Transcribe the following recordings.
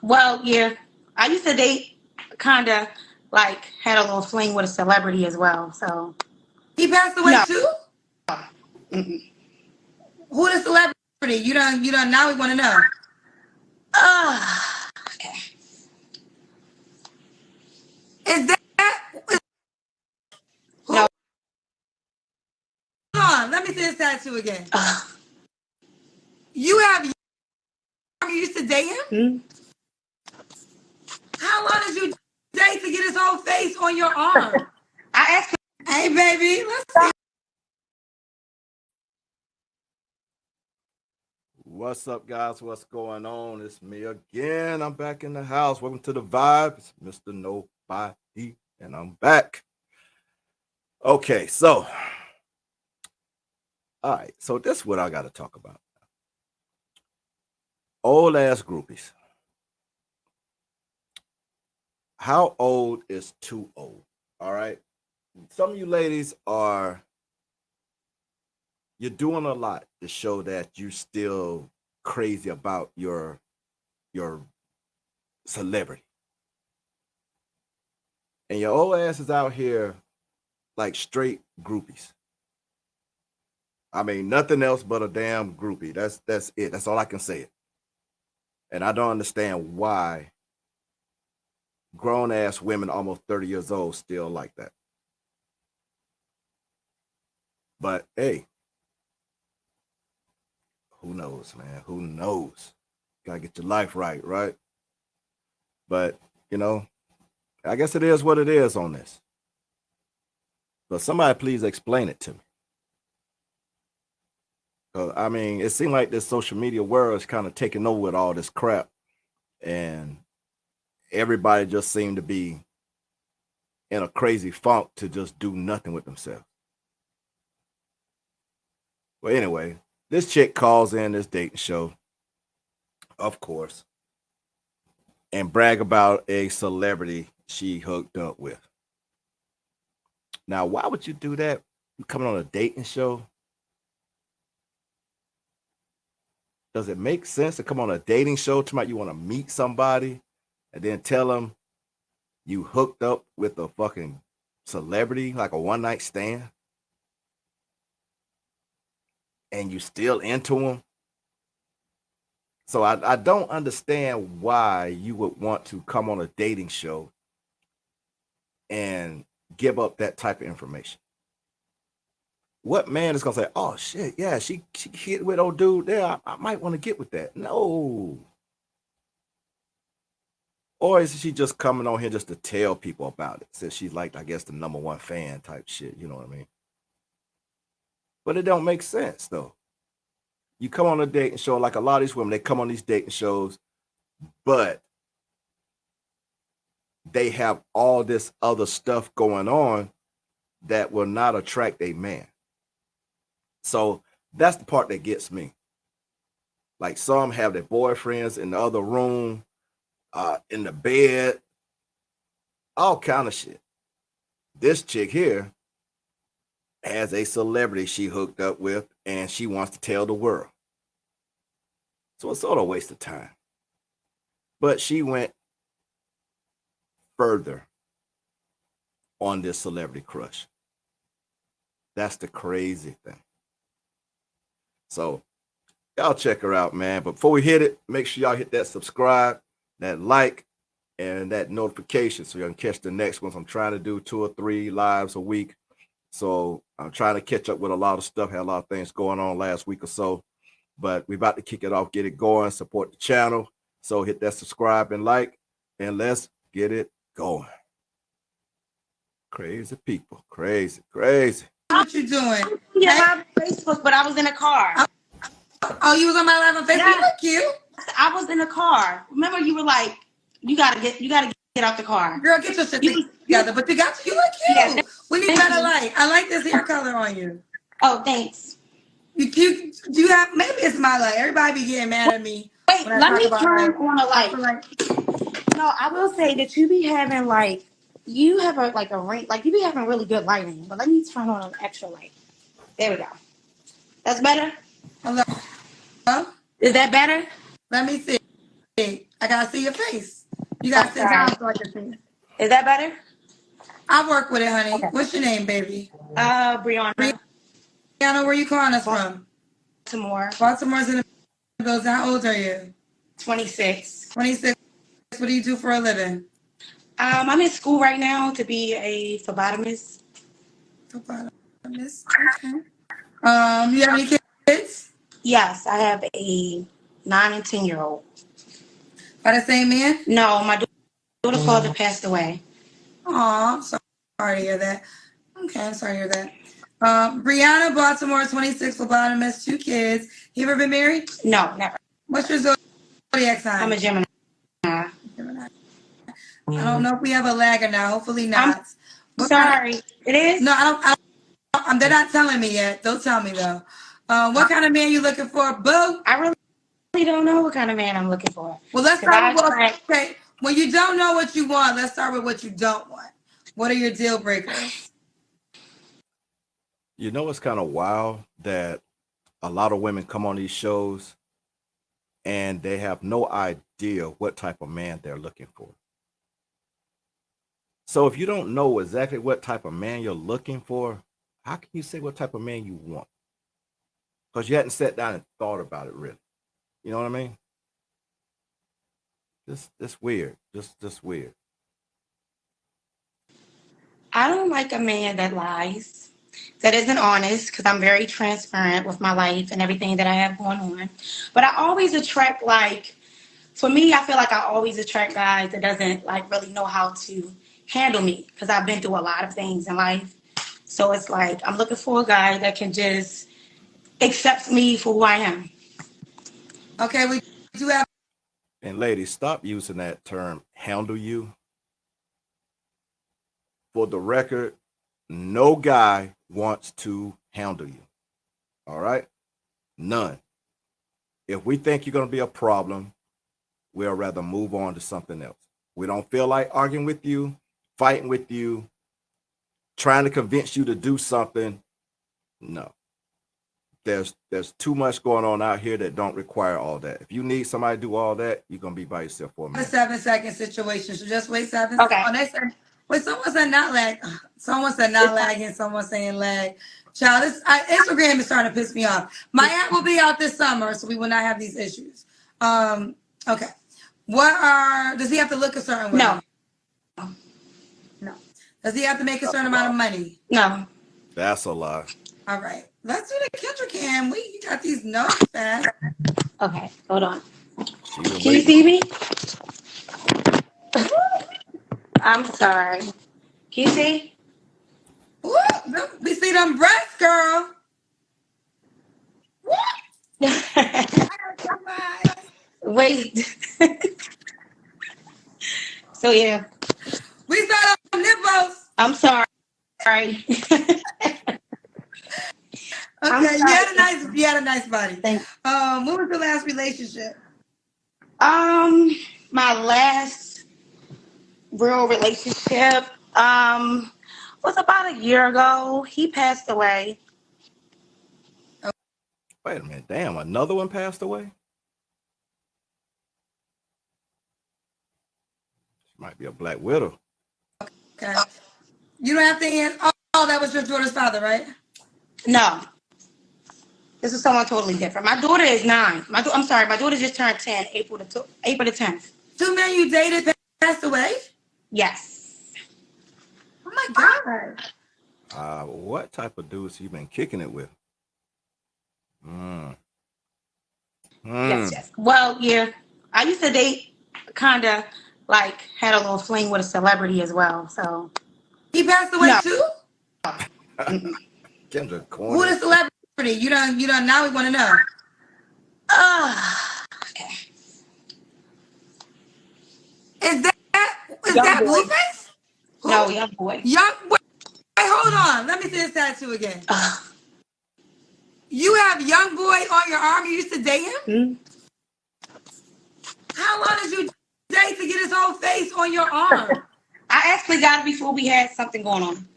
Well, yeah. I used to date, kind of like had a little fling with a celebrity as well. So He passed away no. too? Mm-mm. Who the celebrity? You don't now we want to know. Okay. Is that who? No. Hold on, let me see this tattoo again. Uh, You used to date him? mm. How long did you date to get his whole face on your arm? I asked. Hey baby, let's see. What's up, guys? What's going on? It's me again. I'm back in the house. Welcome to the Vibe. It's Mr. Nobody, and I'm back. Okay, so, all right. So this is what I got to talk about. Old ass groupies. How old is too old? All right. Some of you ladies you're doing a lot to show that you're still crazy about your celebrity. And your old ass is out here like straight groupies. I mean, nothing else but a damn groupie. That's it. That's all I can say. And I don't understand why grown ass women almost 30 years old still like that. But hey, who knows, man? Who knows? Gotta get your life right, right? But I guess it is what it is on this. But somebody please explain it to me. I mean, it seemed like this social media world is kind of taking over with all this crap, and everybody just seemed to be in a crazy funk to just do nothing with themselves. Well, anyway, this chick calls in this dating show, of course, and brag about a celebrity she hooked up with. Now, why would you do that? You coming on a dating show? Does it make sense to come on a dating show tonight? You want to meet somebody and then tell them you hooked up with a fucking celebrity, like a one night stand, and you still into them? So I don't understand why you would want to come on a dating show and give up that type of information. What man is gonna say, "Oh shit, yeah, she hit with old dude there. I might want to get with that." No. Or is she just coming on here just to tell people about it? Since she's like, I guess, the number one fan type shit. You know what I mean? But it don't make sense though. You come on a dating show, like a lot of these women, they come on these dating shows, but they have all this other stuff going on that will not attract a man. So that's the part that gets me. Like some have their boyfriends in the other room, in the bed, all kind of shit. This chick here has a celebrity she hooked up with, and she wants to tell the world. So it's sort of a waste of time. But she went further on this celebrity crush. That's the crazy thing. So y'all check her out, man. But before we hit it, make sure y'all hit that subscribe, that like, and that notification so you can catch the next ones. I'm trying to do 2 or 3 lives a week. So I'm trying to catch up with a lot of stuff. Had a lot of things going on last week or so. But we're about to kick it off, get it going, support the channel. So hit that subscribe and like, and let's get it going. Crazy people. Crazy. What you doing? Yeah, Facebook, but I was in a car. Oh, you was on my live on Facebook? Yeah. You look cute. I was in a car. Remember, you were like, you gotta get out the car. Girl, get your shit together. But you look cute. Yeah, we need better light. I like this hair color on you. Oh, thanks. You cute. Do you have, maybe it's my light. Everybody be getting mad at me. Wait, let me turn on a light. No, I will say that you be having you have a ring, you be having really good lighting. But let me turn on an extra light. There we go. That's better? Hello? Is that better? Let me see. I gotta see your face. You gotta sit down so I can see. Is that better? I work with it, honey. Okay. What's your name, baby? Brianna. Brianna, where you calling us from? Baltimore. Baltimore's in the building. How old are you? 26. 26. What do you do for a living? I'm in school right now to be a phlebotomist. Phlebotomist. Okay. You have any kids? Yes, I have a 9 and 10-year-old. By the same man? No, my daughter's father passed away. Aw, sorry to hear that. Okay, I'm sorry to hear that. Brianna, Baltimore, 26, phlebotomist, 2 kids. You ever been married? No, never. What's your zodiac sign? I'm a Gemini. I don't know if we have a lag or not. Hopefully not. I'm sorry. It is? No, they're not telling me yet. Don't tell me though. What kind of man you looking for, boo? I really don't know what kind of man I'm looking for. Well, let's start with okay. When you don't know what you want, let's start with what you don't want. What are your deal breakers? You know, it's kind of wild that a lot of women come on these shows and they have no idea what type of man they're looking for. So if you don't know exactly what type of man you're looking for, how can you say what type of man you want? Because you hadn't sat down and thought about it really. You know what I mean? Just weird. Just weird. I don't like a man that lies, that isn't honest, because I'm very transparent with my life and everything that I have going on. But I always attract, for me, I feel like I always attract guys that doesn't really know how to handle me, because I've been through a lot of things in life. So it's I'm looking for a guy that can just accept me for who I am. Okay, we do have. And ladies, stop using that term, handle you. For the record, no guy wants to handle you. All right? None. If we think you're going to be a problem, we'll rather move on to something else. We don't feel like arguing with you, fighting with you, trying to convince you to do something. No. There's too much going on out here that don't require all that. If you need somebody to do all that, you're going to be by yourself for a minute. A 7-second situation. So just wait 7 Okay. seconds. Oh, they said, wait, someone said not lag. Someone said not lagging. Someone saying lag. Child, Instagram is starting to piss me off. My app will be out this summer, so we will not have these issues. Okay. Does he have to look a certain way? No. No. Does he have to make a certain amount of money? No. That's a lie. All right. Let's do the Kendra cam. You got these notes fast. Okay, hold on. Can you see me? I'm sorry. Can you see? Ooh, we see them breasts, girl. Wait. So yeah. We saw them nipples. I'm sorry. Okay, you had a nice body. Thanks. What was your last relationship? My last real relationship was about a year ago. He passed away. Wait a minute. Damn, another one passed away? She might be a black widow. Okay. You don't have to answer. Oh, that was your daughter's father, right? No. This is someone totally different. My daughter is 9. I'm sorry, my daughter just turned 10, April the 10th. 2 men you dated passed away? Yes. Oh my God. What type of dudes you been kicking it with? Yes. Well, yeah. I used to date, kind of had a little fling with a celebrity as well. So he passed away too? Kendra, who the celebrity? You don't. Now we want to know. Okay. Is that Blueface? No, young boy. Wait, hold on. Let me see this tattoo again. You have young boy on your arm. You used to date him? How long did you date to get his whole face on your arm? I actually got it before we had something going on.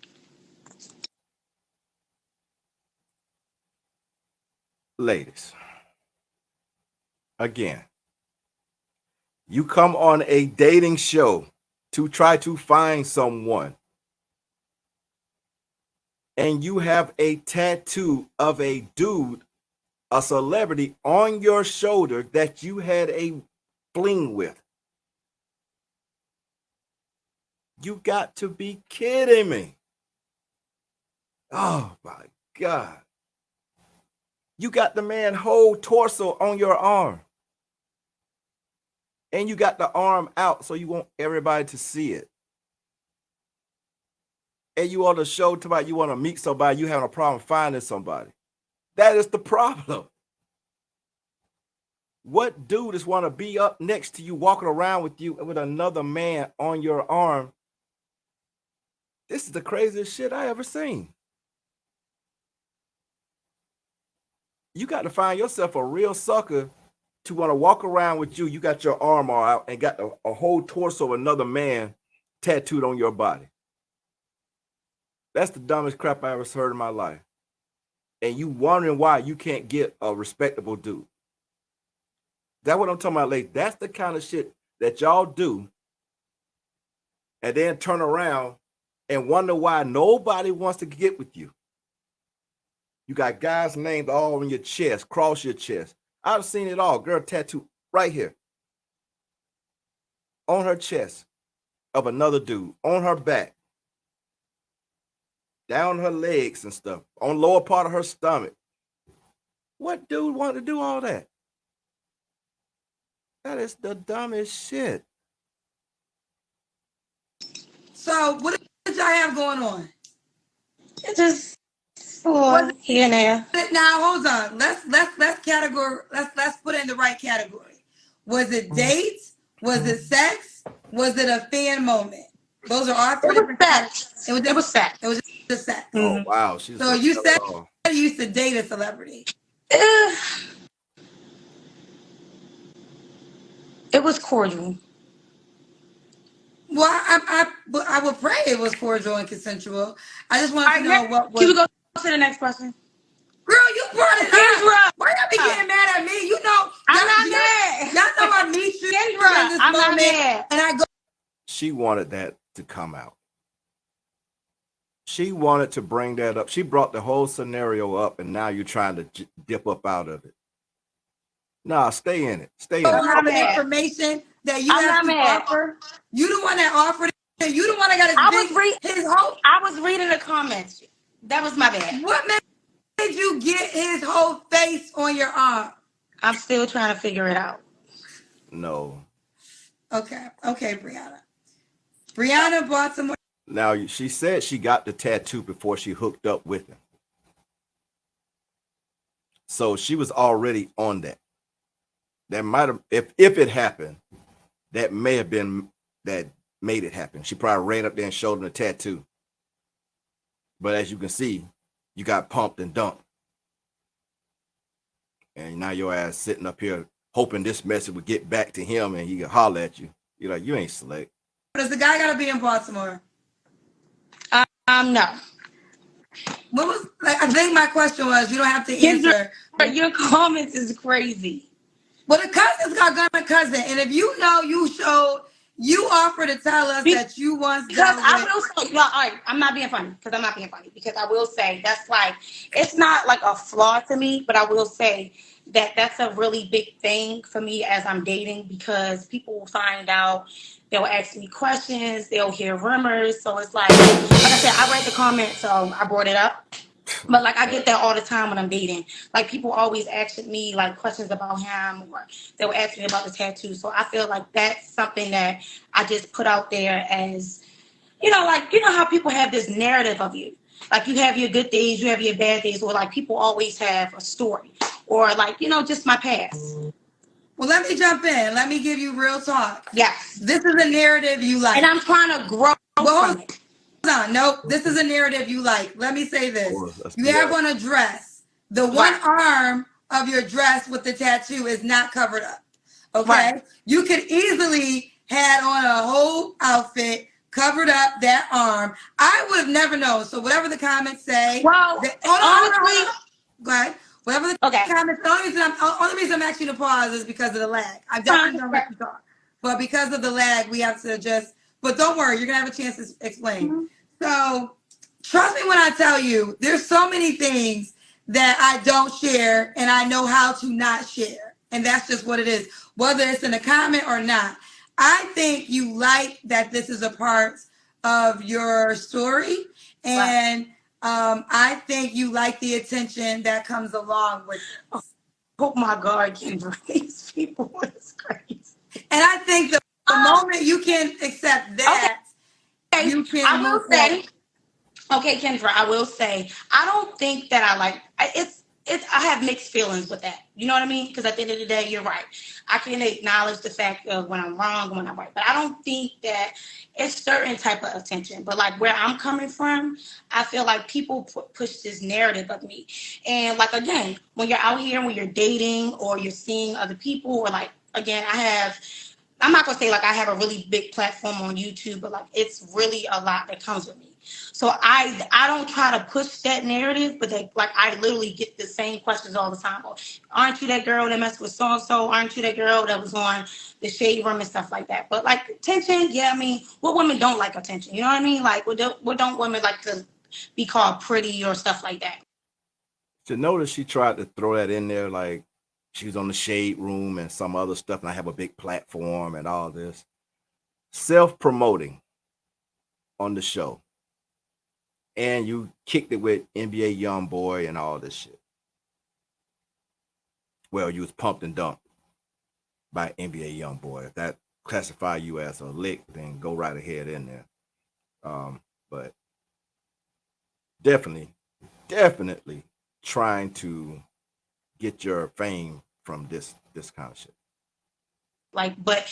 Ladies, again, You come on a dating show to try to find someone, and you have a tattoo of a dude, a celebrity, on your shoulder that you had a fling with. You got to be kidding me. Oh my God. You got the man whole torso on your arm. And you got the arm out so you want everybody to see it. And you on the show about you want to meet somebody, you having a problem finding somebody. That is the problem. What dude is want to be up next to you, walking around with you with another man on your arm? This is the craziest shit I ever seen. You got to find yourself a real sucker to want to walk around with you. You got your arm all out and got a whole torso of another man tattooed on your body. That's the dumbest crap I ever heard in my life. And you wondering why you can't get a respectable dude. That's what I'm talking about, ladies. That's the kind of shit that y'all do and then turn around and wonder why nobody wants to get with you. You got guys' names all on your chest, cross your chest. I've seen it all. Girl tattoo right here on her chest of another dude, on her back, down her legs and stuff, on lower part of her stomach. What dude want to do all that? That is the dumbest shit. So what did y'all have going on? It just here and there. Now hold on. Let's put it in the right category. Was it dates? Was it sex? Was it a fan moment? Those are all three different sex. It was sex. It was just sex. Oh wow. So you said you used to date a celebrity. It was cordial. Well, I would pray it was cordial and consensual. I just wanted to know what was. Can we go to the next question? Girl, you brought it up. Why y'all be getting mad at me? You know, I'm not mad. Y'all know I meet you in this I'm moment, not mad. and I go. She wanted that to come out. She wanted to bring that up. She brought the whole scenario up, and now you're trying to dip up out of it. Nah, stay in it. Stay in it. Information that you have to offer. You the one that offered it. You the one that got his whole. I was reading the comments. That was my bad. What made you get his whole face on your arm? I'm still trying to figure it out. No. Okay, Brianna bought some. Now, she said she got the tattoo before she hooked up with him. So she was already on that. That might have, if it happened, that may have been that made it happen. She probably ran up there and showed him the tattoo. But as you can see, you got pumped and dumped. And now your ass sitting up here hoping this message would get back to him and he could holler at you. You're like, you ain't slick. Does the guy got to be in Baltimore? No. What was, I think my question was, you don't have to answer. Your comments is crazy. Well, the cousin's got a cousin. And if you know you offer to tell us that you once because I will say, all right, I'm not being funny because I will say that's like, it's not like a flaw to me, but I will say that that's a really big thing for me as I'm dating because people will find out, they'll ask me questions, they'll hear rumors. So it's like I said, I read the comments, so I brought it up. But like I get that all the time when I'm dating. Like people always ask me like questions about him or they'll ask me about the tattoo. So I feel like that's something that I just put out there as, like, how people have this narrative of you. Like you have your good days, you have your bad days, or like people always have a story or like, just my past. Well, let me jump in. Let me give you real talk. Yes. This is a narrative you like. And I'm trying to grow from it. On. Nope. This is a narrative you like. Let me say this. You have on a dress. The one arm of your dress with the tattoo is not covered up. Okay. Right. You could easily had on a whole outfit, covered up that arm. I would have never known. So whatever the comments say. Well, honestly, go ahead. Whatever the comments. The only reason I'm actually to pause is because of the lag. I definitely don't let you talk. but because of the lag, we have to just. But don't worry, you're gonna have a chance to explain. Mm-hmm. So trust me when I tell you, there's so many things that I don't share, and I know how to not share, and that's just what it is, whether it's in a comment or not. I think you like that this is a part of your story, and I think you like the attention that comes along with it. Oh my God, Kendra, these people is crazy. And I think the moment you can accept that, okay. You can. I will say, okay, Kendra, I will say, I don't think that I like it's. I have mixed feelings with that. You know what I mean? Because at the end of the day, you're right. I can acknowledge the fact of when I'm wrong and when I'm right, but I don't think that it's certain type of attention. But like where I'm coming from, I feel like people push this narrative of me, and like again, when you're out here, when you're dating or you're seeing other people, or like again, I'm not gonna say like I have a really big platform on YouTube, but like it's really a lot that comes with me. So I don't try to push that narrative, but like I literally get the same questions all the time. Oh, aren't you that girl that messed with so and so? Aren't you that girl that was on the shade room and stuff like that? But like attention, yeah, I mean, what women don't like attention? You know what I mean? Like what don't women like to be called pretty or stuff like that? To notice she tried to throw that in there, like she was on the shade room and some other stuff, and I have a big platform and all this. Self-promoting on the show. And you kicked it with NBA Youngboy and all this shit. Well, you was pumped and dumped by NBA Youngboy. If that classify you as a lick, then go right ahead in there. But definitely trying to get your fame from this kind of shit. Like, but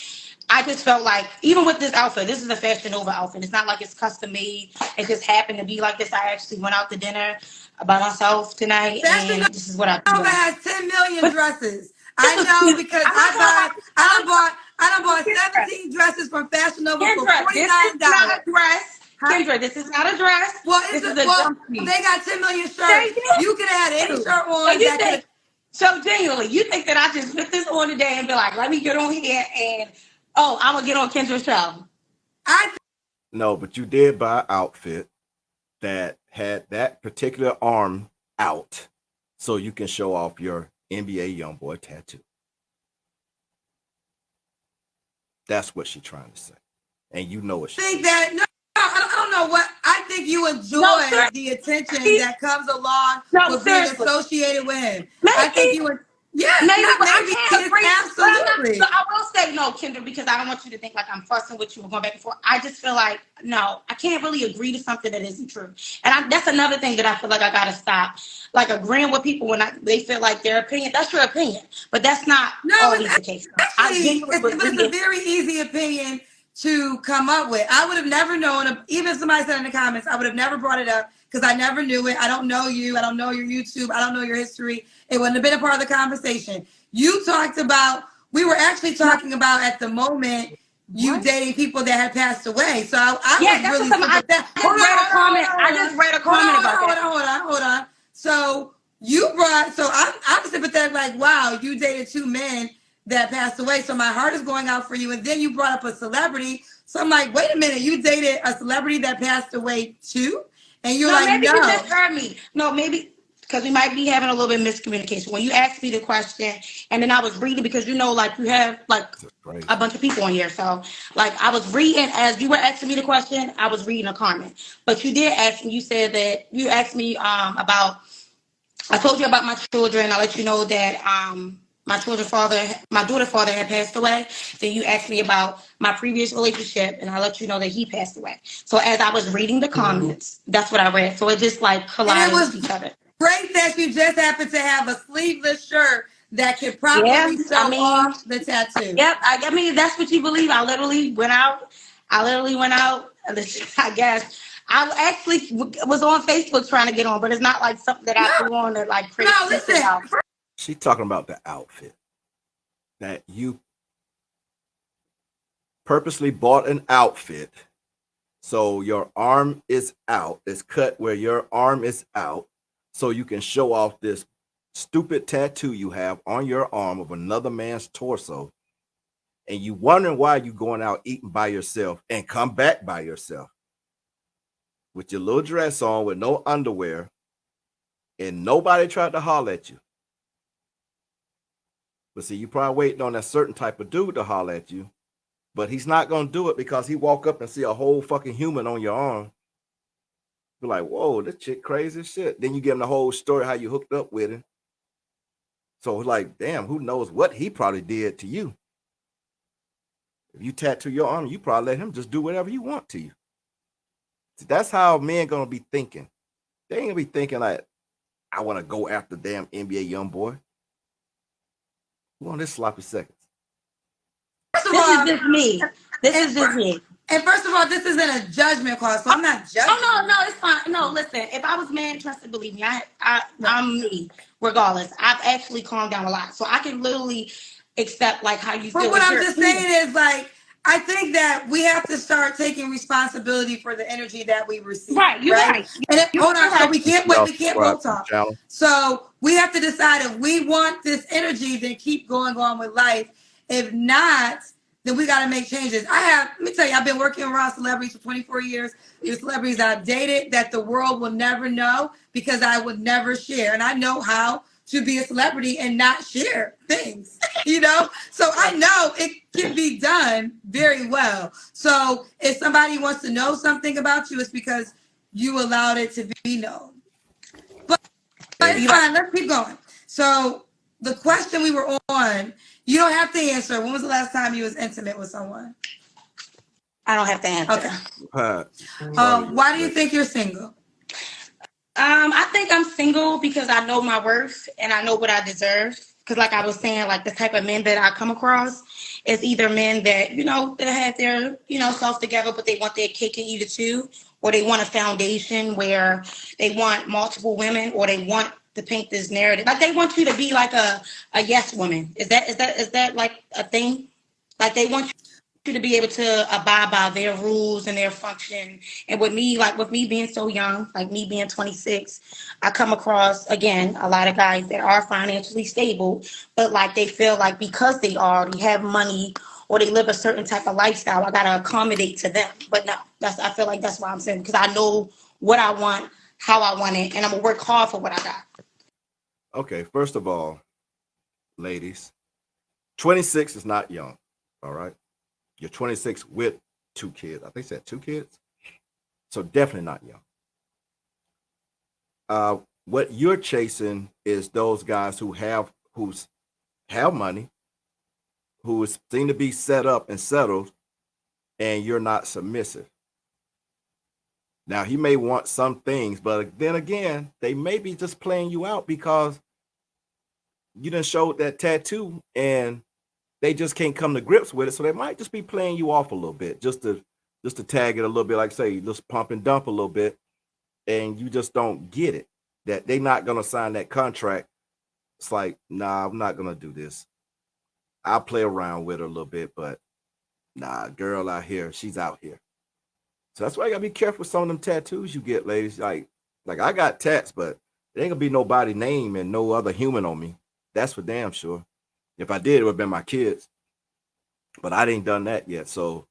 I just felt like, even with this outfit, this is a Fashion Nova outfit. It's not like it's custom made. It just happened to be like this. I actually went out to dinner by myself tonight, Fashion and this is what I Nova has 10 million dresses. I know because I done bought 17 dresses from Fashion Nova for $49. This is not a dress. Kendra, this is not a dress. Well, this is a jump piece. They got 10 million shirts. You could have had any shirt on. So genuinely, you think that I just put this on today and be like, let me get on here and, I'm going to get on Kendra's show? No, but you did buy an outfit that had that particular arm out so you can show off your NBA Youngboy tattoo. That's what she's trying to say. And you know what she think that, no, I don't know what, I think you enjoy the attention that comes along with being associated with him. Maybe. I think you would. Yeah, maybe absolutely. So I will say no, Kendra, because I don't want you to think like I'm fussing with you or going back and forth. I just feel like, no, I can't really agree to something that isn't true. And that's another thing that I feel like I got to stop. Like agreeing with people when they feel like their opinion, that's your opinion. But that's not always the case. It's a very easy opinion to come up with. I would have never known, even if somebody said in the comments, I would have never brought it up because I never knew it. I don't know you. I don't know your YouTube. I don't know your history. It wouldn't have been a part of the conversation. You talked about, we were actually talking about at the moment you dating people that had passed away. So I was really I just read a comment about that. Hold on. So I'm sympathetic, like, wow, you dated two men that passed away. So my heart is going out for you. And then you brought up a celebrity. So I'm like, wait a minute, you dated a celebrity that passed away too? And you're like, maybe no. You just heard me. No, maybe because we might be having a little bit of miscommunication. When you asked me the question, and then I was reading, because like you have like a bunch of people on here. So like I was reading as you were asking me the question, I was reading a comment. But you did ask me, you said that you asked me about, I told you about my children. I let you know that my daughter's father had passed away. Then you asked me about my previous relationship, and I let you know that he passed away. So as I was reading the comments, that's what I read. So it just like collided with each other. Great that you just happen to have a sleeveless shirt that could probably show off the tattoo. Yep, I mean that's what you believe. I literally went out. I guess I actually was on Facebook trying to get on, but it's not like something that I do on to like crazy. No, listen. She's talking about the outfit that you purposely bought an outfit so your arm is out. It's cut where your arm is out so you can show off this stupid tattoo you have on your arm of another man's torso. and you wondering why you going out eating by yourself and come back by yourself with your little dress on with no underwear, and nobody tried to holler at you. But see, you probably waiting on that certain type of dude to holler at you, but he's not going to do it because he walk up and see a whole fucking human on your arm. You're like, whoa, this chick crazy as shit. Then you give him the whole story how you hooked up with him. So like, damn, who knows what he probably did to you. If you tattoo your arm, you probably let him just do whatever he want to you. See, that's how men gonna be thinking. They ain't gonna be thinking like, I want to go after damn NBA young boy. Who on this sloppy seconds? First of This all, is just me. This is just me. And first of all, this isn't a judgment call, so I'm not judging. Oh no, it's fine. No, listen. If I was man, trust and believe me, I'm me. Regardless, I've actually calmed down a lot, so I can literally accept like how you feel. But what I'm just saying is like, I think that we have to start taking responsibility for the energy that we receive. Right, you're right. And hold on, so we can't wait. We can't both talk. Challenge. So we have to decide if we want this energy, then keep going on with life. If not, then we got to make changes. Let me tell you, I've been working around celebrities for 24 years. There's celebrities I've dated that the world will never know because I would never share. And I know how to be a celebrity and not share things, you know? So I know it can be done very well. So if somebody wants to know something about you, it's because you allowed it to be known. But it's fine. Let's keep going. So the question we were on, you don't have to answer. When was the last time you was intimate with someone? I don't have to answer. Okay. Why do you think you're single? I think I'm single because I know my worth and I know what I deserve. Because like I was saying, like the type of men that I come across is either men that, that have their, self together, but they want their cake and eat it too. Or they want a foundation where they want multiple women, or they want to paint this narrative. Like they want you to be like a yes woman. Is that like a thing? Like they want you to be able to abide by their rules and their function. And with me being so young, like me being 26, I come across, again, a lot of guys that are financially stable, but like they feel like because they already have money or they live a certain type of lifestyle, I gotta accommodate to them. But no, I feel like that's why I'm saying, because I know what I want, how I want it, and I'm gonna work hard for what I got. Okay, first of all, ladies, 26 is not young, all right? You're 26 with 2 kids. I think said 2 kids. So definitely not young. What you're chasing is those guys who have money, who seem to be set up and settled, and you're not submissive. Now, he may want some things, but then again, they may be just playing you out because you done showed that tattoo and they just can't come to grips with it. So they might just be playing you off a little bit, just to tag it a little bit, like say, just pump and dump a little bit, and you just don't get it. That they're not gonna sign that contract. It's like, nah, I'm not gonna do this. I'll play around with her a little bit, but nah, girl out here, she's out here. So that's why you gotta be careful with some of them tattoos you get, ladies. Like I got tats, but there ain't gonna be nobody name and no other human on me. That's for damn sure. If I did, it would have been my kids. But I ain't done that yet. So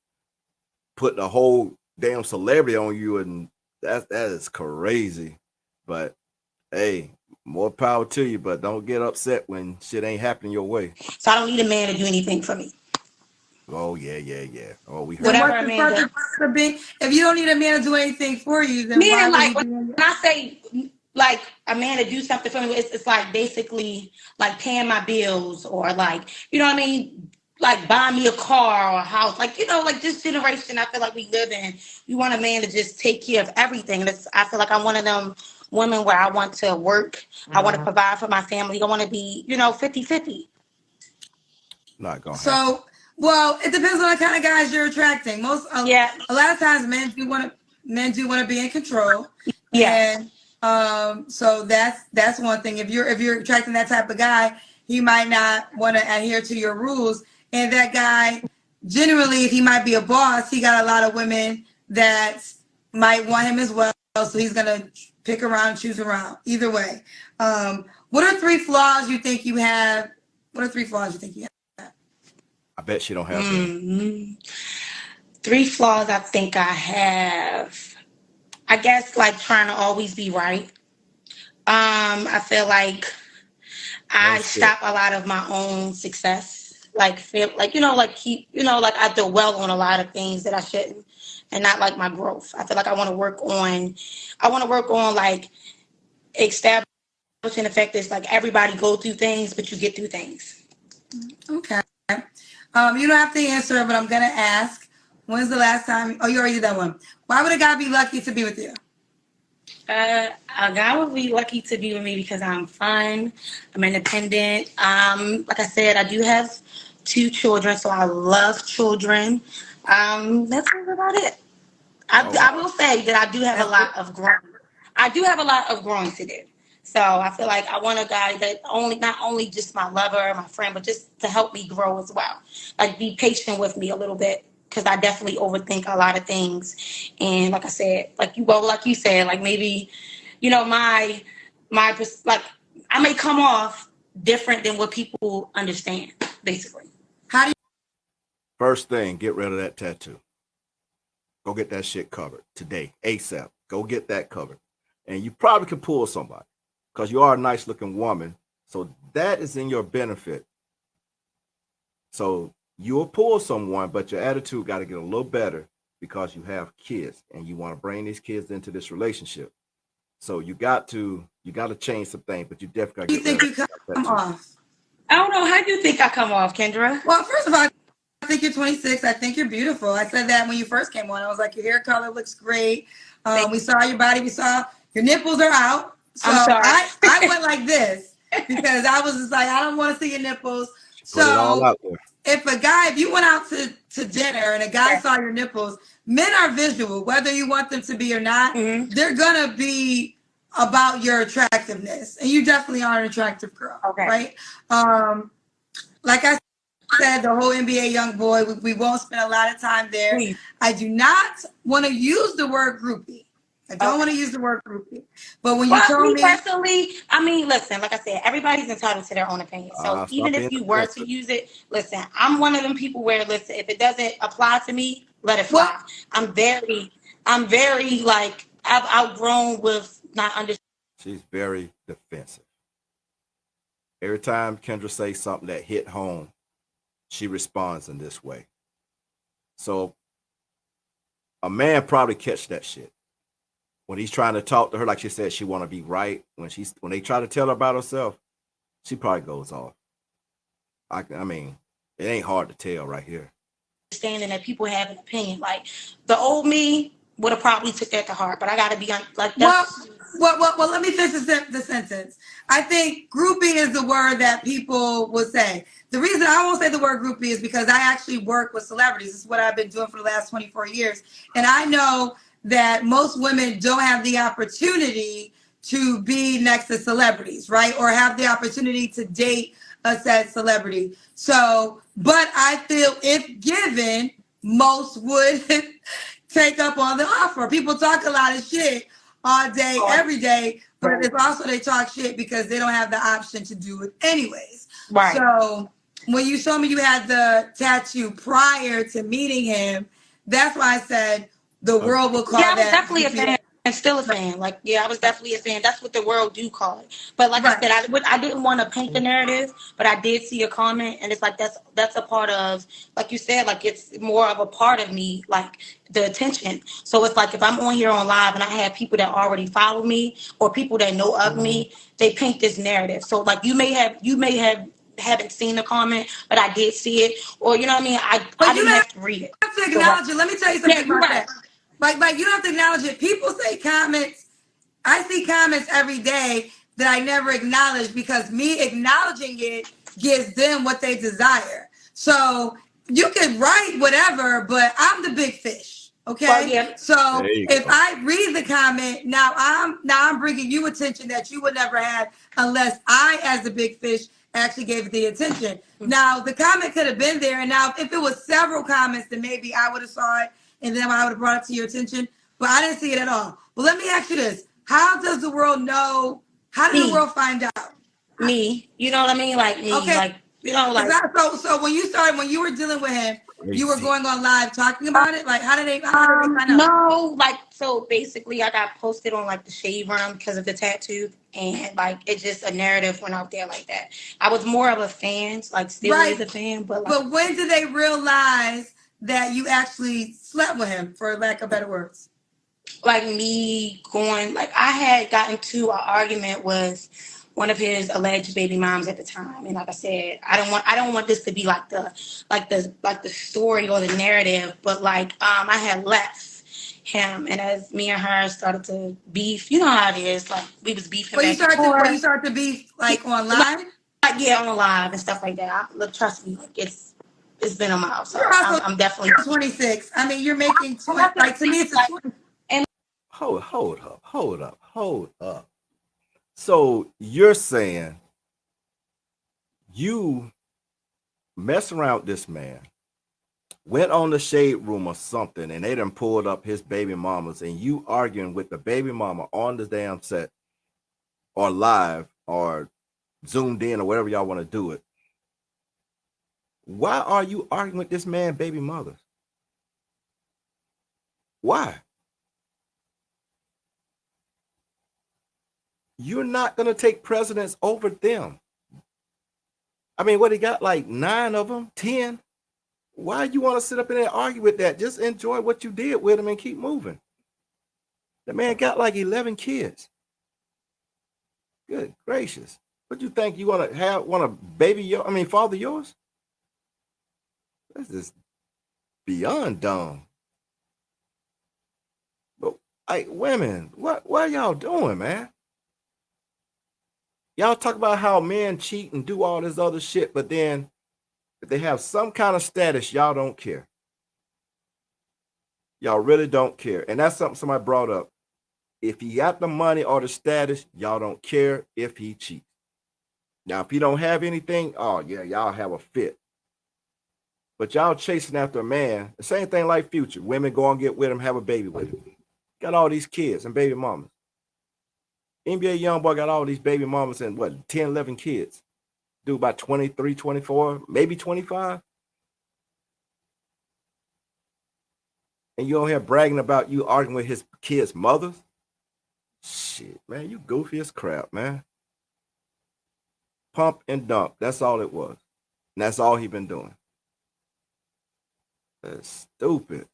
put the whole damn celebrity on you, and that is crazy. But hey, more power to you, but don't get upset when shit ain't happening your way. So I don't need a man to do anything for me. Oh yeah. Oh, we whatever a man does. If you don't need a man to do anything for you, then meaning, why like when I say like a man to do something for me, it's like basically like paying my bills, or like, you know what I mean, like buying me a car or a house. Like, like this generation I feel like we live in, you want a man to just take care of everything. I feel like I'm one of them women where I want to work, I want to provide for my family, I want to be 50-50. Not gonna happen. So well, it depends on the kind of guys you're attracting. A lot of times men do want to be in control. Yeah. And so that's one thing. If you're attracting that type of guy, he might not want to adhere to your rules. And that guy, generally, if he might be a boss, he got a lot of women that might want him as well. So he's gonna pick around, choose around. Either way, what are 3 flaws you think you have? What are 3 flaws you think you have? I bet she don't have any. Mm, 3 flaws I think I have. I guess like trying to always be right. I feel like I That's it. stop a lot of my own success. Like feel like like keep like I do well on a lot of things that I shouldn't, and not like my growth. I feel like I want to work on like establishing the fact that like everybody go through things, but you get through things. Okay. You don't have to answer, but I'm gonna ask. When's the last time? Oh, you already did that one. Why would a guy be lucky to be with you? A guy would be lucky to be with me because I'm fun. I'm independent. Like I said, I do have 2 children, so I love children. That's about it. Oh I wow. will say that I do have a That's lot of growing. I do have a lot of growing to do. So I feel like I want a guy that not only just my lover, my friend, but just to help me grow as well. Like be patient with me a little bit because I definitely overthink a lot of things. And like I said, like you said, like maybe, like I may come off different than what people understand, basically. how do you First thing, get rid of that tattoo. Go get that shit covered today, ASAP. Go get that covered. And you probably can pull somebody because you are a nice looking woman. So that is in your benefit. So you'll pull someone, but your attitude got to get a little better because you have kids and you want to bring these kids into this relationship. So you got to change some things, but you definitely got to get think rid you of that come tattoo. off? I don't know. How do you think I come off, Kendra? Well, first of all, I think you're 26. I think you're beautiful. I said that when you first came on. I was like, your hair color looks great. We saw your body. We saw your nipples are out. So I'm sorry. I went like this because I was just like, I don't want to see your nipples. Put it all So out there. if you went out to dinner and a guy saw your nipples, men are visual, whether you want them to be or not. Mm-hmm. They're gonna be about your attractiveness, and you definitely are an attractive girl, Okay. right? Like I said, the whole NBA young boy, we won't spend a lot of time there. Please. I do not want to use the word groupie. I don't want to use the word groupie. But when you Well, told me me, personally, I mean, listen, like I said, everybody's entitled to their own opinion. So even Stop being if you were to defensive. use it, listen, I'm one of them people where, listen, if it doesn't apply to me, let it well, fly. I'm very like, I've outgrown with not understanding. She's very defensive. Every time Kendra says something that hit home, she responds in this way. So a man probably catch that shit when he's trying to talk to her. Like she said, she want to be right. When they try to tell her about herself, she probably goes off. I mean, it ain't hard to tell right here. That people have an opinion. Like the old me would have probably took that to heart, but I got to be like that's. well, let me finish the sentence. I think groupie is the word that people will say. The reason I won't say the word groupie is because I actually work with celebrities. This is what I've been doing for the last 24 years. And I know that most women don't have the opportunity to be next to celebrities, right? Or have the opportunity to date a said celebrity. So, but I feel if given, most would take up on the offer. People talk a lot of shit all day, every day, but it's also they talk shit because they don't have the option to do it anyways. Right. So when you showed me you had the tattoo prior to meeting him, that's why I said the world will call I was that. definitely a fan. And still a fan. Like, yeah, I was definitely a fan. That's what the world do call it. But like I said, I didn't want to paint the narrative, but I did see a comment, and it's like that's a part of, like you said, like it's more of a part of me, like the attention. So it's like if I'm on here on live and I have people that already follow me or people that know of me, they paint this narrative. So like you may have haven't seen the comment, but I did see it, or you know what I mean. I didn't have to read it. Have to acknowledge it. Let me tell you something about that. Like you don't have to acknowledge it. People say comments. I see comments every day that I never acknowledge because me acknowledging it gives them what they desire. So you can write whatever, but I'm the big fish. Okay. Well, yeah. So if I read the comment, now I'm bringing you attention that you would never have unless I, as the big fish, actually gave it the attention. Now the comment could have been there, and now if it was several comments, then maybe I would have saw it. And then I would have brought it to your attention, but I didn't see it at all. But let me ask you this. How does the world know? How does the world find out? Me. You know what I mean? Like me. Okay. Like You know, like So when you were dealing with him, you were going on live talking about it. Like, how did they find out? no, like so basically I got posted on like the shade room because of the tattoo, and like it just a narrative went out there like that. I was more of a fan, like still is a fan, but like, but when did they realize that you actually slept with him, for lack of better words? like me going, like I had gotten to an argument with one of his alleged baby moms at the time, and like I said, I don't want this to be like the story or the narrative, but like I had left him, and as me and her started to beef, you know how it is, like we was beefing When back and forth. you start to beef like online, like yeah, on live and stuff like that. Look, trust me, like it's been a while, so you're also I'm definitely 26. I mean, you're making 20. Like to me, it's a 20. Hold up. So you're saying you mess around with this man, went on the shade room or something, and they done pulled up his baby mamas, and you arguing with the baby mama on the damn set or live or zoomed in or whatever y'all want to do it. Why are you arguing with this man baby mothers? Why? You're not going to take precedence over them. I mean, what, he got like 9 of them, 10? Why you want to sit up in there and argue with that? Just enjoy what you did with him and keep moving. The man got like 11 kids. Good gracious. What you think you want to father yours? This is beyond dumb. But like, women, what are y'all doing, man? Y'all talk about how men cheat and do all this other shit, but then if they have some kind of status, y'all don't care. Y'all really don't care. And that's something somebody brought up. If he got the money or the status, y'all don't care if he cheats. Now, if he don't have anything, oh yeah, y'all have a fit. But y'all chasing after a man, the same thing like Future. Women go and get with him, have a baby with him. Got all these kids and baby mamas. NBA Youngboy got all these baby mamas and 10, 11 kids. Do about 23, 24, maybe 25. And you don't hear bragging about you arguing with his kids' mothers? Shit, man, you goofy as crap, man. Pump and dump. That's all it was. And that's all he been doing. That's stupid.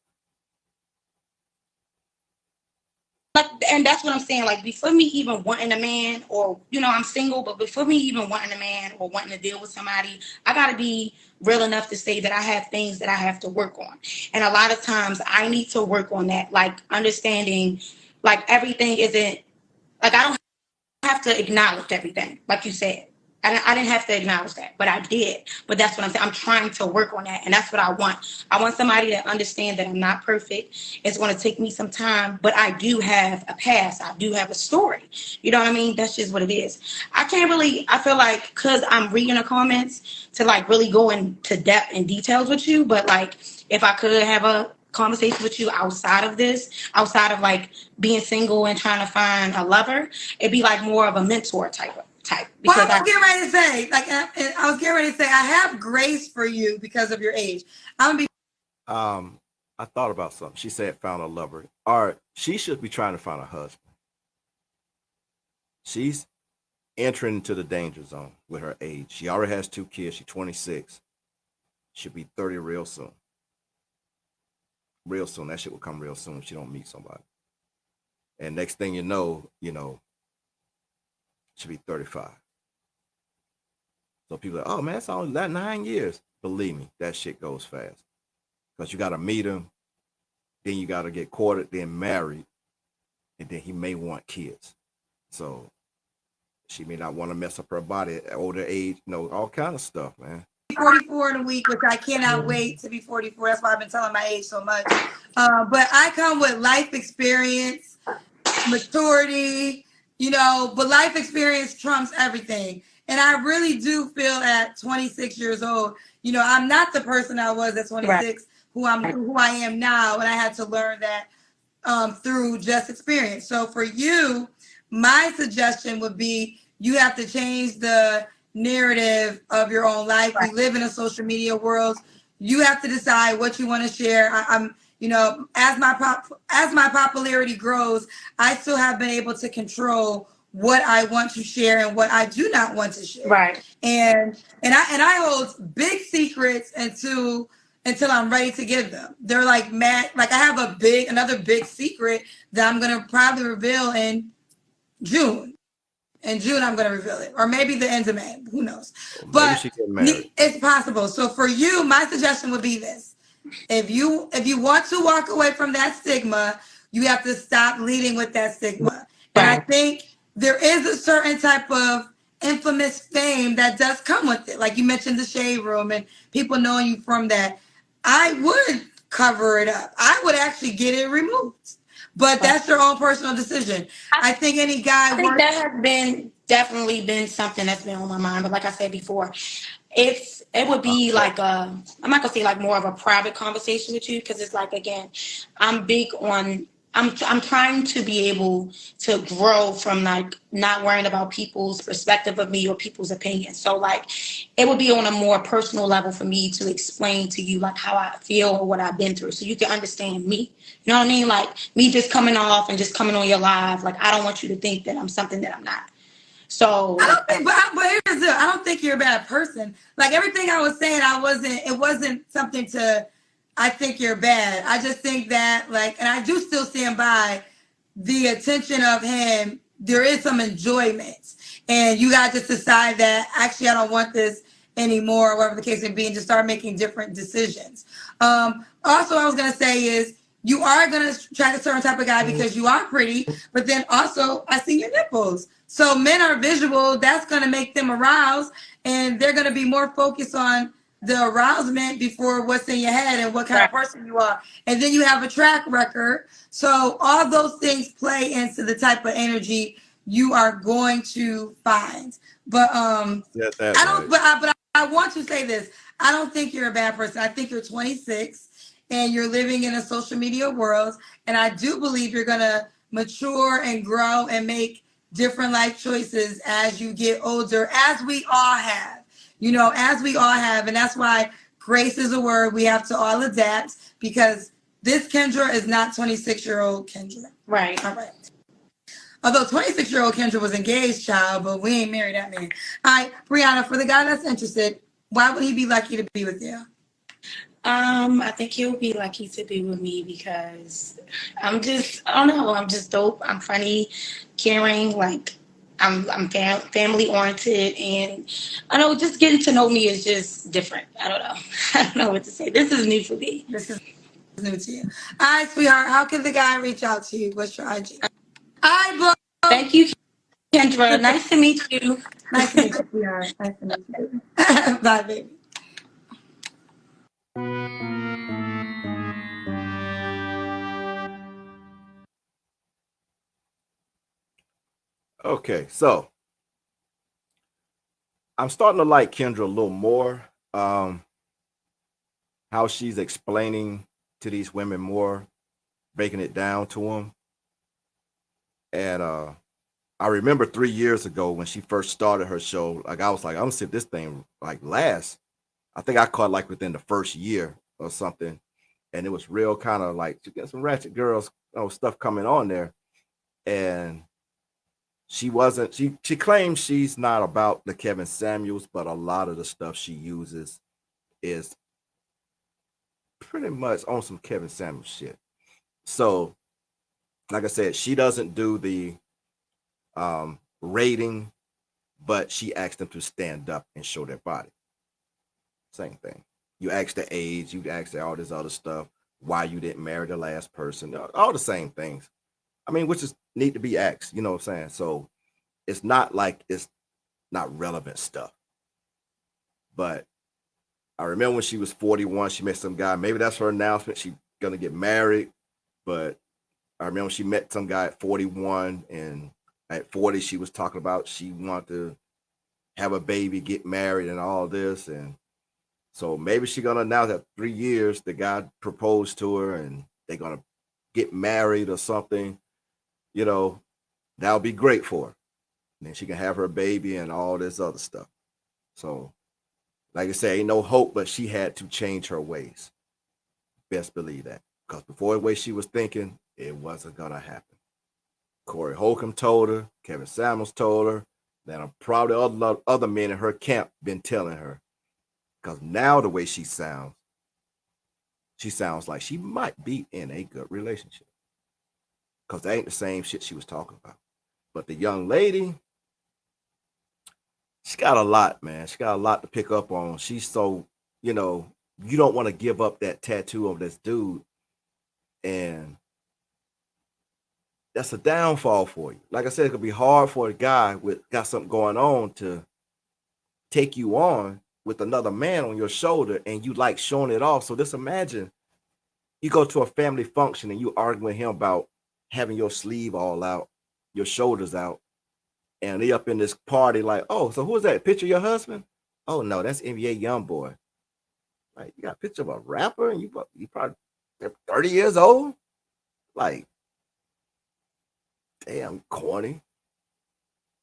like, and that's what I'm saying. Like before me even wanting a man, or I'm single, but before me even wanting a man or wanting to deal with somebody, I gotta be real enough to say that I have things that I have to work on. And a lot of times I need to work on that, like understanding like everything isn't like I don't have to acknowledge everything, like you said. I didn't have to acknowledge that, but I did. But that's what I'm saying. I'm trying to work on that, and that's what I want. I want somebody to understand that I'm not perfect. It's going to take me some time, but I do have a past. I do have a story. You know what I mean? That's just what it is. I feel like because I'm reading the comments to like really go into depth and details with you, but like if I could have a conversation with you outside of this, outside of like being single and trying to find a lover, it'd be like more of a mentor type. Well, I was getting ready to say, I have grace for you because of your age. I'm gonna be. I thought about something. She said found a lover. All right, she should be trying to find a husband. She's entering into the danger zone with her age. She already has 2 kids. She's 26. She'll be 30 real soon. Real soon. That shit will come real soon if she don't meet somebody. And next thing you know, she'll be 35. So people are like, oh man, that's only that 9 years. Believe me, that shit goes fast. Because you got to meet him, then you got to get courted, then married, and then he may want kids. So she may not want to mess up her body at older age, all kind of stuff, man. 44 in a week, which I cannot wait to be 44. That's why I've been telling my age so much. But I come with life experience, maturity, but life experience trumps everything. And I really do feel at 26 years old, I'm not the person I was at 26, right, who I am now. And I had to learn that through just experience. So for you, my suggestion would be you have to change the narrative of your own life. We live in a social media world. You have to decide what you want to share. I'm, as my popularity grows, I still have been able to control what I want to share and what I do not want to share. Right. And I hold big secrets until I'm ready to give them. They're like mad. Like I have another big secret that I'm gonna probably reveal in June. In June, I'm gonna reveal it, or maybe the end of May. Who knows? Maybe But she get married. it's possible. So for you, my suggestion would be this: if you want to walk away from that stigma, you have to stop leading with that stigma. And I think there is a certain type of infamous fame that does come with it. Like you mentioned the shade room and people knowing you from that. I would cover it up. I would actually get it removed. But that's your own personal decision. I think any guy I think that has definitely been something that's been on my mind. But like I said before, it would be like I'm not gonna say like more of a private conversation with you, because it's like, again, I'm big on I'm trying to be able to grow from like not worrying about people's perspective of me or people's opinions. So like it would be on a more personal level for me to explain to you like how I feel or what I've been through, so you can understand me. You know what I mean? Like me just coming off and just coming on your live, like I don't want you to think that I'm something that I'm not. So I don't think, but here's the, I don't think you're a bad person. Like everything I was saying, it wasn't something to, I think you're bad. I just think that like, and I do still stand by the attention of him. There is some enjoyment, and you got to decide that actually I don't want this anymore, or whatever the case may be, and just start making different decisions. Also, I was gonna say is you are gonna try a certain type of guy because you are pretty, but then also I see your nipples. So men are visual. That's gonna make them aroused, and they're gonna be more focused on the arousement before what's in your head and what kind of person you are. And then you have a track record. So all those things play into the type of energy you are going to find. But I don't. But I want to say this. I don't think you're a bad person. I think you're 26 and you're living in a social media world. And I do believe you're gonna mature and grow and make different life choices as you get older, as we all have. As we all have. And that's why grace is a word we have to all adapt, because this Kendra is not 26-year-old Kendra. Right. All right. Although 26-year-old Kendra was engaged, child, but we ain't married that man. All right, Brianna, for the guy that's interested, why would he be lucky to be with you? I think he'll be lucky to be with me because I don't know, I'm just dope. I'm funny, caring, like I'm family oriented, and I know just getting to know me is just different. I don't know. I don't know what to say. This is new for me. This is new to you. All right, sweetheart, how can the guy reach out to you? What's your IG? All right, bro. Thank you, Kendra. Nice to meet you. Nice to meet you, sweetheart. Nice to meet you. Bye, baby. Okay, so I'm starting to like Kendra a little more. How she's explaining to these women more, breaking it down to them. And I remember 3 years ago when she first started her show, like I was like, I'm gonna see if this thing like lasts. I think I caught like within the first year or something, and it was real kind of like you get some ratchet girls, stuff coming on there, and she wasn't. She claims she's not about the Kevin Samuels, but a lot of the stuff she uses is pretty much on some Kevin Samuels shit. So, like I said, she doesn't do the rating, but she asked them to stand up and show their body. Same thing. You ask the age, you ask all this other stuff, why you didn't marry the last person, all the same things. I mean, which is need to be asked, you know what I'm saying? So it's not like it's not relevant stuff. But I remember when she was 41, she met some guy. Maybe that's her announcement. She's gonna get married. But I remember she met some guy at 41, and at 40, she was talking about she wanted to have a baby, get married, and all this. And so maybe she's gonna announce that 3 years the guy proposed to her and they're gonna get married or something. You know, that'll be great for her. And then she can have her baby and all this other stuff. So, like I said, ain't no hope, but she had to change her ways. Best believe that. Because before the way she was thinking, it wasn't going to happen. Corey Holcomb told her, Kevin Samuels told her, that probably other men in her camp been telling her. Because now the way she sounds like she might be in a good relationship. Because that ain't the same shit she was talking about. But the young lady, she got a lot, man. She got a lot to pick up on. She's so, you don't want to give up that tattoo of this dude. And that's a downfall for you. Like I said, it could be hard for a guy with got something going on to take you on with another man on your shoulder and you like showing it off. So just imagine you go to a family function and you argue with him about having your sleeve all out, your shoulders out, and they up in this party like, oh, so who's that? Picture of your husband? Oh no, that's NBA Youngboy. Like, you got a picture of a rapper and you probably 30 years old? Like, damn, corny.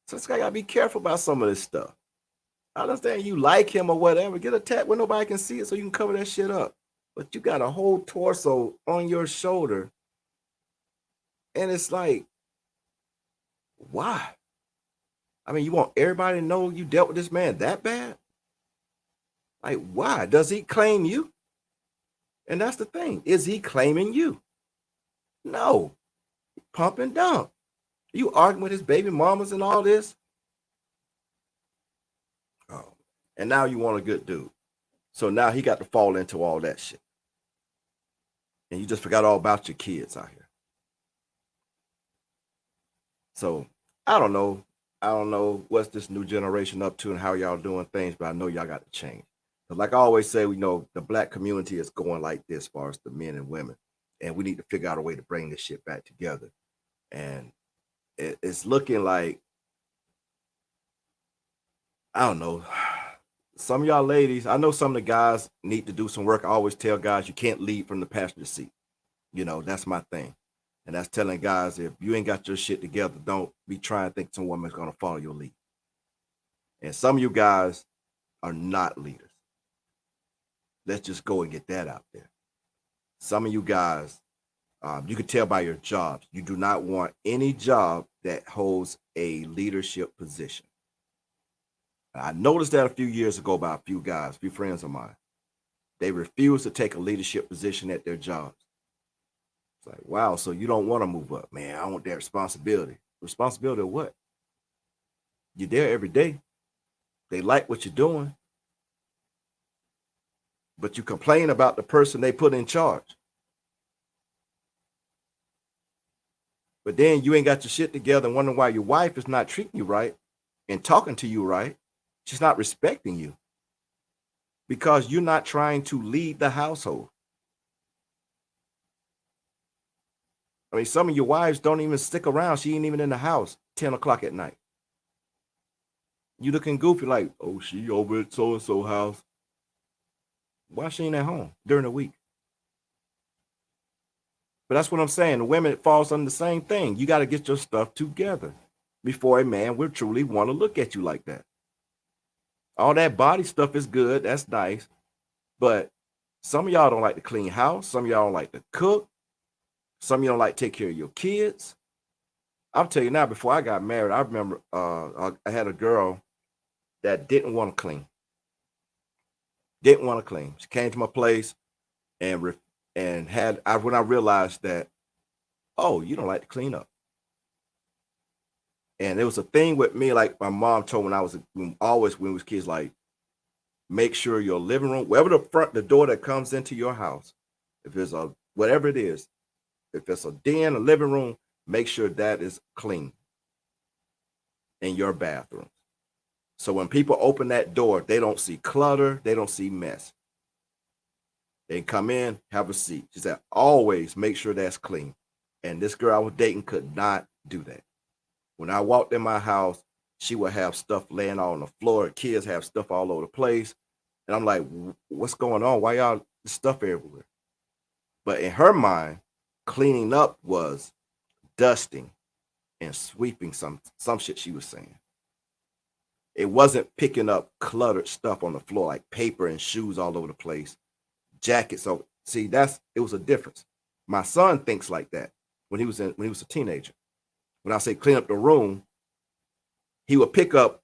So this guy gotta be careful about some of this stuff. I understand you like him or whatever. Get a tat where nobody can see it so you can cover that shit up. But you got a whole torso on your shoulder. And it's like, why? I mean, you want everybody to know you dealt with this man that bad? Like, why? Does he claim you? And that's the thing. Is he claiming you? No. Pump and dump. You arguing with his baby mamas and all this? Oh. And now you want a good dude. So now he got to fall into all that shit. And you just forgot all about your kids out here. So I don't know. I don't know what's this new generation up to and how y'all doing things, but I know y'all got to change. But like I always say, we know the black community is going like this as far as the men and women. And we need to figure out a way to bring this shit back together. And it's looking like, I don't know, some of y'all ladies, I know some of the guys need to do some work. I always tell guys, you can't lead from the passenger seat. That's my thing. And that's telling guys, if you ain't got your shit together, don't be trying to think some woman's going to follow your lead. And some of you guys are not leaders. Let's just go and get that out there. Some of you guys, you can tell by your jobs, you do not want any job that holds a leadership position. I noticed that a few years ago by a few guys, a few friends of mine. They refused to take a leadership position at their jobs. It's like, wow, so you don't want to move up. Man, I want that responsibility. Responsibility of what? You're there every day. They like what you're doing. But you complain about the person they put in charge. But then you ain't got your shit together and wondering why your wife is not treating you right and talking to you right. She's not respecting you because you're not trying to lead the household. I mean, some of your wives don't even stick around. She ain't even in the house 10 o'clock at night. You looking goofy like, oh, she over at so-and-so house. Why she ain't at home during the week? But that's what I'm saying. The women falls under the same thing. You got to get your stuff together before a man will truly want to look at you like that. All that body stuff is good. That's nice. But some of y'all don't like to clean house. Some of y'all don't like to cook. Some of you don't like to take care of your kids. I'll tell you now, before I got married, I remember I had a girl that didn't want to clean. Didn't want to clean. She came to my place and when I realized that, oh, you don't like to clean up. And there was a thing with me, like my mom told me when we was kids, like, make sure your living room, wherever the door that comes into your house, if it's whatever it is, if it's a den, a living room, make sure that is clean in your bathroom. So when people open that door, they don't see clutter, they don't see mess. They come in, have a seat. She said, always make sure that's clean. And this girl I was dating could not do that. When I walked in my house, she would have stuff laying on the floor. Kids have stuff all over the place. And I'm like, what's going on? Why y'all stuff everywhere? But in her mind, cleaning up was dusting and sweeping some shit she was saying. It wasn't picking up cluttered stuff on the floor, like paper and shoes all over the place, jackets. So see, it was a difference. My son thinks like that when he was a teenager. When I say clean up the room, he would pick up,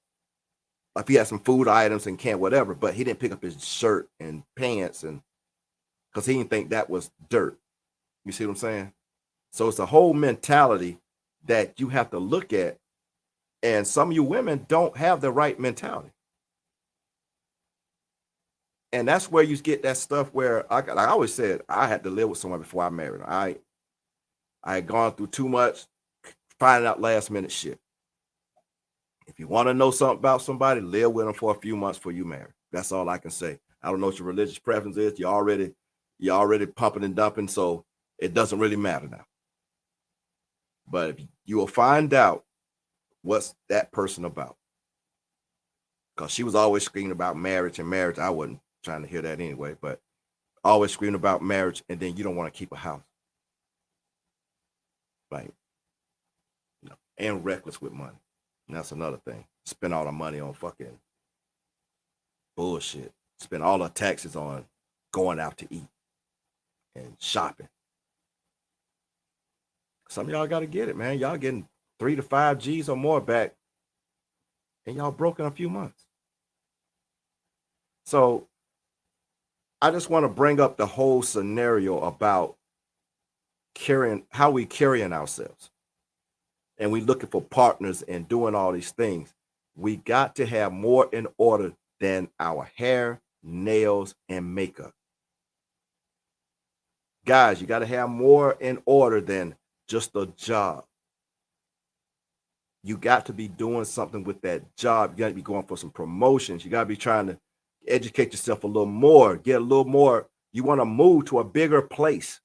if he had some food items and can whatever, but he didn't pick up his shirt and pants, and because he didn't think that was dirt. You see what I'm saying? So it's a whole mentality that you have to look at, and some of you women don't have the right mentality. And that's where you get that stuff where I always said I had to live with someone before I married her. I had gone through too much finding out last minute shit. If you want to know something about somebody, live with them for a few months before you marry. That's all I can say. I don't know what your religious preference is. You're already pumping and dumping, so it doesn't really matter now. But you will find out what's that person about. Because she was always screaming about marriage and marriage. I wasn't trying to hear that anyway, but always screaming about marriage, and then you don't want to keep a house. Like, and reckless with money. And that's another thing. Spend all the money on fucking bullshit. Spend all the taxes on going out to eat and shopping. Some of y'all got to get it, man. Y'all getting 3 to 5 G's or more back, and y'all broke in a few months. So I just want to bring up the whole scenario about how we carrying ourselves. And we looking for partners and doing all these things. We got to have more in order than our hair, nails, and makeup. Guys, you got to have more in order than just a job. You got to be doing something with that job. You got to be going for some promotions. You got to be trying to educate yourself a little more, get a little more. You want to move to a bigger place.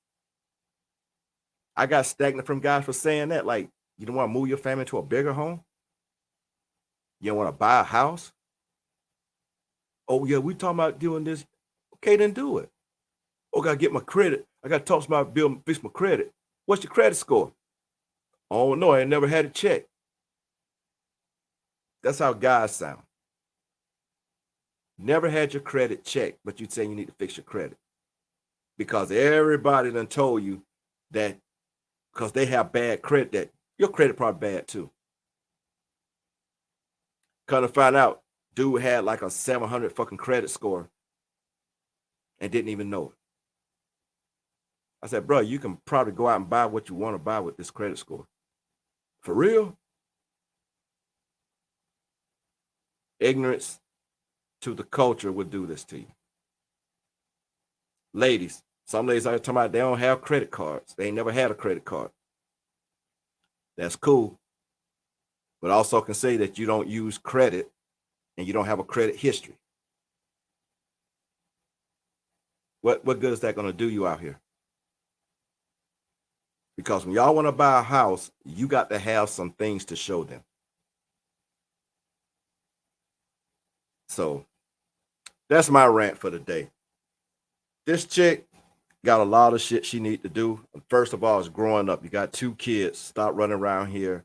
I got stagnant from guys for saying that. Like, you don't want to move your family to a bigger home? You don't want to buy a house? Oh, yeah, we talking about doing this. Okay, then do it. Oh, got to get my credit. I got to talk to my bill, fix my credit. What's your credit score? Oh, no, I ain't never had it checked. That's how guys sound. Never had your credit checked, but you say you need to fix your credit. Because everybody done told you that because they have bad credit, that your credit probably bad too. Come to find out, dude had like a 700 fucking credit score and didn't even know it. I said, bro, you can probably go out and buy what you want to buy with this credit score. For real? Ignorance to the culture would do this to you. Ladies, some ladies are talking about they don't have credit cards. They ain't never had a credit card. That's cool. But also can say that you don't use credit and you don't have a credit history. What good is that going to do you out here? Because when y'all want to buy a house, you got to have some things to show them. So that's my rant for the day. This chick got a lot of shit she need to do. First of all, is growing up. You got 2 kids. Stop running around here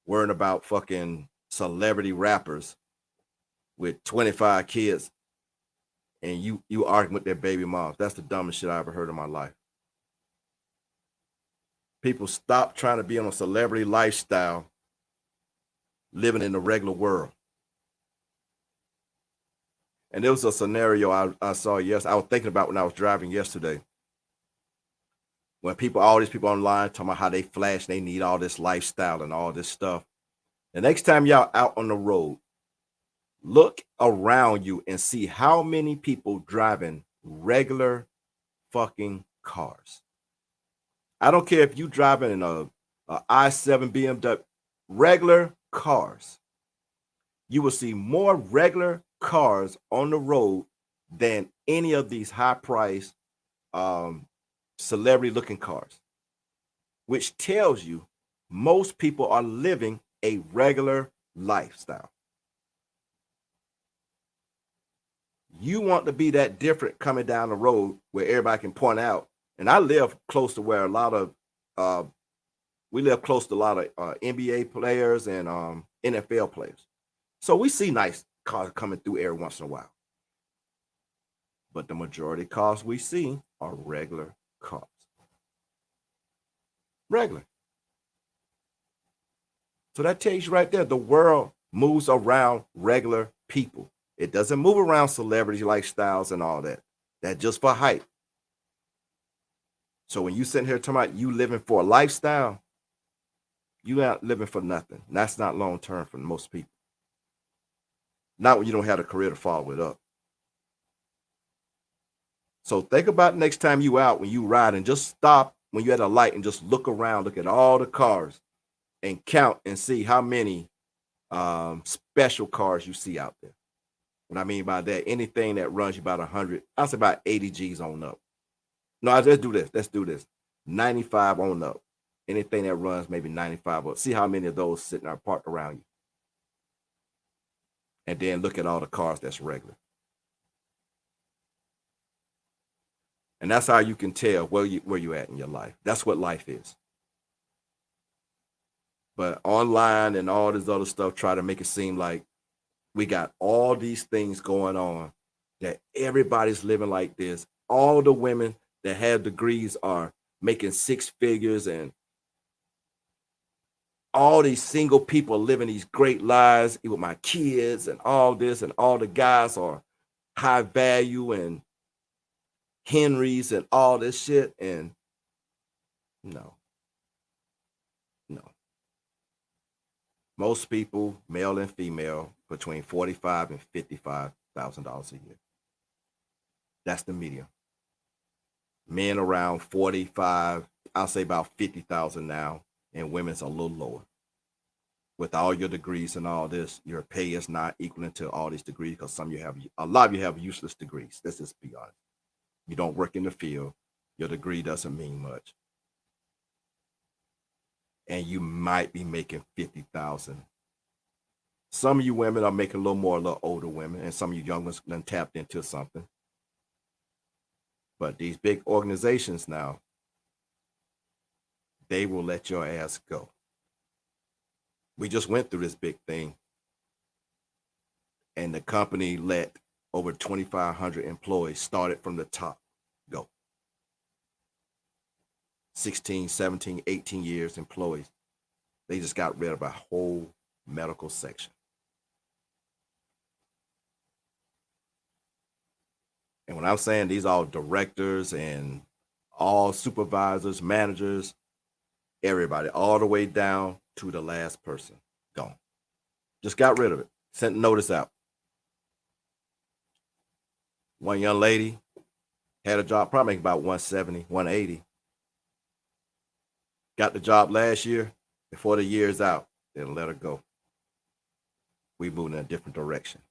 worrying about fucking celebrity rappers with 25 kids and you arguing with their baby moms. That's the dumbest shit I ever heard in my life. People stop trying to be on a celebrity lifestyle, living in the regular world. And there was a scenario I saw yesterday. I was thinking about when I was driving yesterday. When all these people online talking about how they flash, they need all this lifestyle and all this stuff. The next time y'all out on the road, look around you and see how many people driving regular fucking cars. I don't care if you driving in a i7 BMW, regular cars. You will see more regular cars on the road than any of these high-priced celebrity-looking cars, which tells you most people are living a regular lifestyle. You want to be that different coming down the road where everybody can point out. And I live close to where we live close to a lot of NBA players and NFL players. So we see nice cars coming through every once in a while. But the majority of cars we see are regular cars. Regular. So that tells you right there, the world moves around regular people. It doesn't move around celebrity lifestyles and all that. That's just for hype. So when you sitting here talking about you living for a lifestyle, you not living for nothing. That's not long term for most people. Not when you don't have a career to follow it up. So think about next time you out when you ride and just stop when you're at a light and just look around, look at all the cars and count and see how many special cars you see out there. What I mean by that, anything that runs you about 100, I'll say about 80 G's on up. No, let's do this. Let's do this. 95 on up. Anything that runs maybe 95 up. See how many of those sitting there parked around you. And then look at all the cars that's regular. And that's how you can tell where you at in your life. That's what life is. But online and all this other stuff try to make it seem like we got all these things going on, that everybody's living like this. All the women that have degrees are making six figures, and all these single people living these great lives with my kids and all this, and all the guys are high value and Henrys and all this shit. And no. Most people, male and female, between $45,000 and $55,000 a year. That's the median. Men around 45, I'll say about 50,000 now, and women's a little lower. With all your degrees and all this, your pay is not equaling to all these degrees, because a lot of you have useless degrees. Let's just be honest. You don't work in the field. Your degree doesn't mean much. And you might be making 50,000. Some of you women are making a little more, a little older women, and some of you young ones done tapped into something. But these big organizations now, they will let your ass go. We just went through this big thing, and the company let over 2,500 employees, started from the top, go. 16, 17, 18 years employees. They just got rid of a whole medical section. And when I'm saying these are all directors and all supervisors, managers, everybody, all the way down to the last person, gone. Just got rid of it. Sent notice out. One young lady had a job, probably about 170, 180. Got the job last year. Before the year's out, they'll let her go. We moving in a different direction.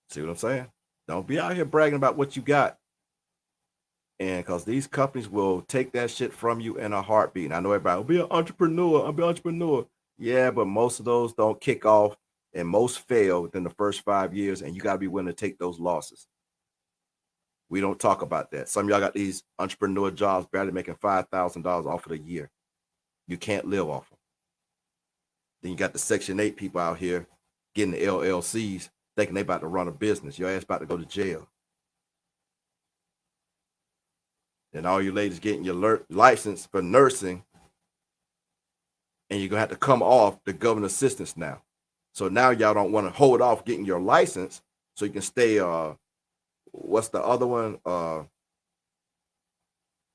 See what I'm saying? Don't be out here bragging about what you got. And because these companies will take that shit from you in a heartbeat. And I know everybody will be an entrepreneur. I'll be an entrepreneur. Yeah, but most of those don't kick off, and most fail within the first 5 years. And you got to be willing to take those losses. We don't talk about that. Some of y'all got these entrepreneur jobs barely making $5,000 off of the year. You can't live off them. Then you got the Section 8 people out here getting the LLCs, thinking they about to run a business. Your ass about to go to jail. Then all you ladies getting your license for nursing, and you're going to have to come off the government assistance now. So now y'all don't want to hold off getting your license so you can stay, what's the other one?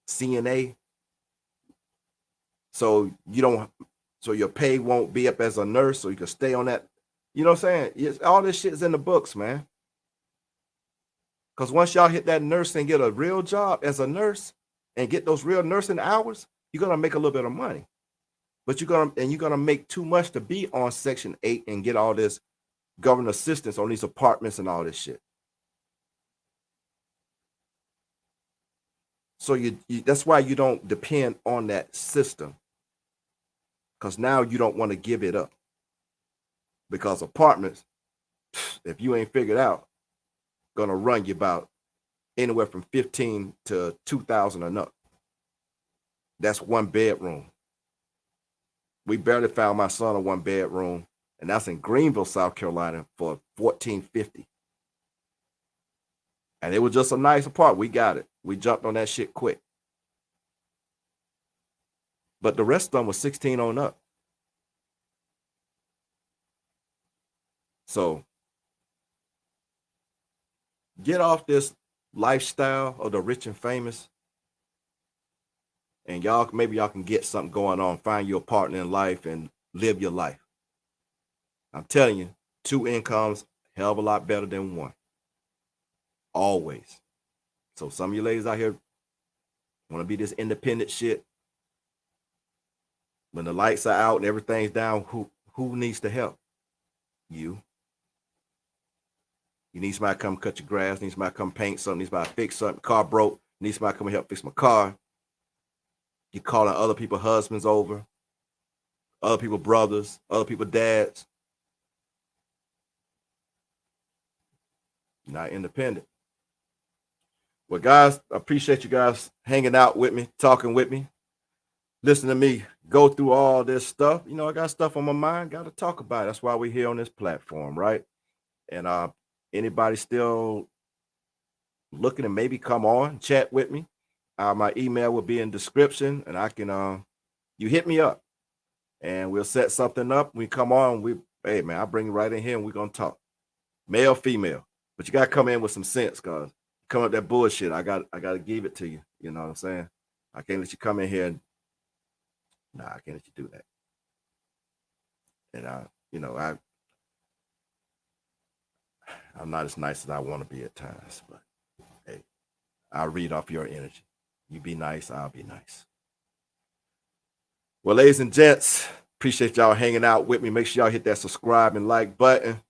CNA. So your pay won't be up as a nurse, so you can stay on that. You know what I'm saying? All this shit's in the books, man. Because once y'all hit that nurse and get a real job as a nurse and get those real nursing hours, you're gonna make a little bit of money. But you're gonna make too much to be on Section 8 and get all this government assistance on these apartments and all this shit. So that's why you don't depend on that system. Because now you don't want to give it up. Because apartments, if you ain't figured out, gonna run you about anywhere from 15 to 2,000 and up. That's one bedroom. We barely found my son a one bedroom, and that's in Greenville, South Carolina, for $1,450. And it was just a nice apartment. We got it. We jumped on that shit quick. But the rest of them was 16 on up. So get off this lifestyle of the rich and famous, and maybe y'all can get something going on, find your partner in life and live your life. I'm telling you, 2 incomes, hell of a lot better than 1. Always. So some of you ladies out here want to be this independent shit. When the lights are out and everything's down, who needs the help? You. You need somebody to come cut your grass, need somebody to come paint something, need somebody to fix something, car broke, need somebody to come and help fix my car. You calling other people's husbands over, other people's brothers, other people's dads. You're not independent. Well, guys, I appreciate you guys hanging out with me, talking with me, listening to me go through all this stuff. You know, I got stuff on my mind, got to talk about it. That's why we're here on this platform, right? And anybody still looking to maybe come on, chat with me, my email will be in description, and I can, you hit me up, and we'll set something up. We come on, hey, man, I'll bring you right in here, and we're going to talk. Male, female. But you got to come in with some sense, because come up that bullshit, I got to give it to you. You know what I'm saying? I can't let you come in here and, I can't let you do that. And, you know, I'm not as nice as I want to be at times, but hey, I'll read off your energy. You be nice, I'll be nice. Well, ladies and gents, appreciate y'all hanging out with me. Make sure y'all hit that subscribe and like button.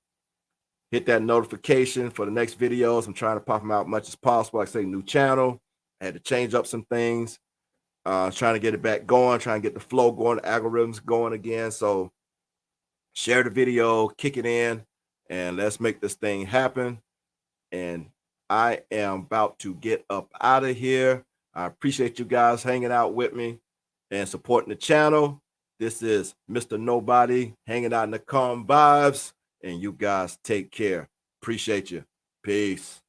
Hit that notification for the next videos. I'm trying to pop them out as much as possible. Like I say, new channel. I had to change up some things. Trying to get it back going, trying to get the flow going, the algorithms going again. So share the video, kick it in, and let's make this thing happen. And I am about to get up out of here. I appreciate you guys hanging out with me and supporting the channel. This is Mr. Nobody hanging out in the Calm Vibes, and you guys take care. Appreciate you. Peace.